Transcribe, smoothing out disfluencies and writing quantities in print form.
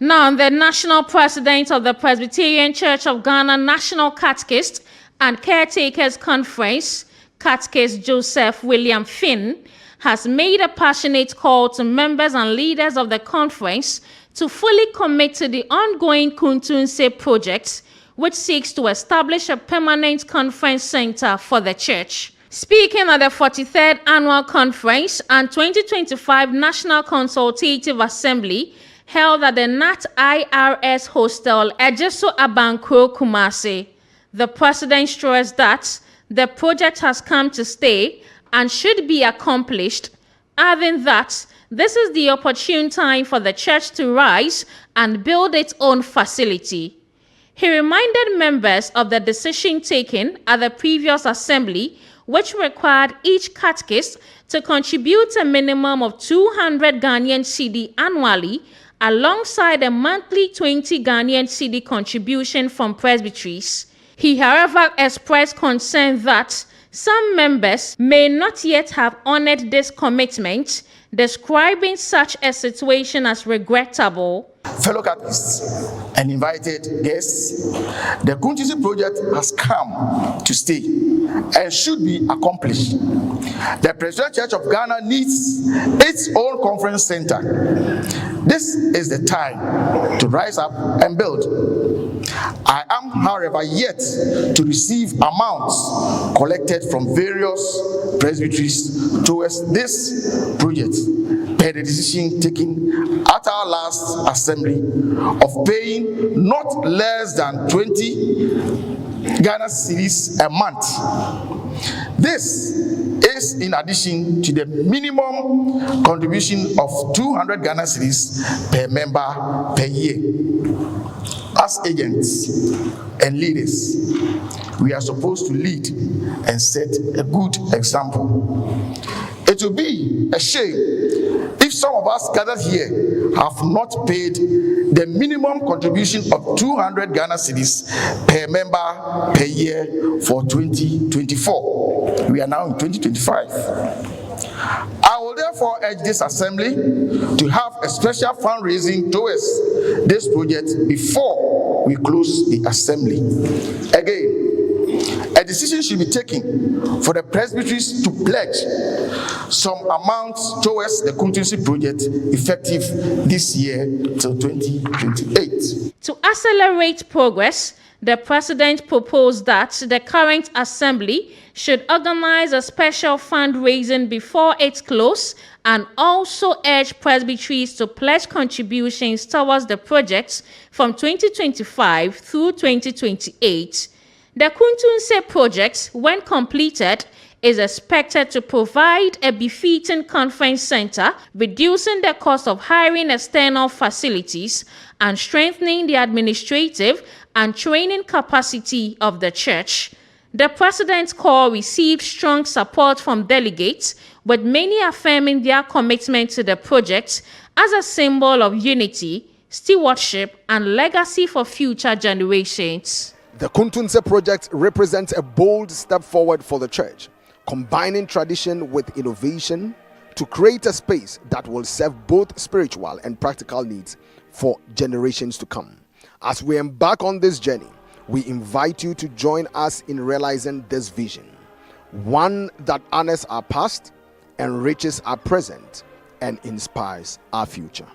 Now, the National President of the Presbyterian Church of Ghana National Catechist and Caretakers Conference, Catechist Joseph William Fynn, has made a passionate call to members and leaders of the conference to fully commit to the ongoing Kutunse Project, which seeks to establish a permanent conference center for the church. Speaking at the 43rd Annual Conference and 2025 National Consultative Assembly held at the GNAT IRS Hostel, Ejisu-Abankro, Kumasi, the president stressed that the project has come to stay and should be accomplished, adding that this is the opportune time for the church to rise and build its own facility. He reminded members of the decision taken at the previous assembly, which required each catechist to contribute a minimum of 200 Ghanaian cedi annually, alongside a monthly 20 Ghanaian cedi contribution from presbyteries. He, however, expressed concern that some members may not yet have honored this commitment, describing such a situation as regrettable. Fellow Catechists and invited guests, the Kutunse Project has come to stay and should be accomplished. The Presbyterian Church of Ghana needs its own conference center. This is the time to rise up and build. I am, however, yet to receive amounts collected from various presbyteries towards this project, per the decision taken at our last assembly of paying not less than 20 Ghana cedis a month. This is in addition to the minimum contribution of 200 Ghana cedis per member per year. As agents and leaders, we are supposed to lead and set a good example. It will be a shame if some of us gathered here have not paid the minimum contribution of 200 Ghana cedis per member per year for 2024. We are now in 2025. I will therefore urge this assembly to have a special fundraising towards this project before we close the assembly. Again, a decision should be taken for the presbyteries to pledge some amounts towards the Kutunse Project effective this year till 2028. To accelerate progress, the president proposed that the current assembly should organize a special fundraising before its close and also urge presbyteries to pledge contributions towards the project from 2025 through 2028. The Kutunse Project, when completed, is expected to provide a befitting conference center, reducing the cost of hiring external facilities and strengthening the administrative and training capacity of the church. The president's call received strong support from delegates, with many affirming their commitment to the project as a symbol of unity, stewardship, and legacy for future generations. The Kutunse Project represents a bold step forward for the church, combining tradition with innovation to create a space that will serve both spiritual and practical needs for generations to come. As we embark on this journey, we invite you to join us in realizing this vision, one that honors our past, enriches our present, and inspires our future.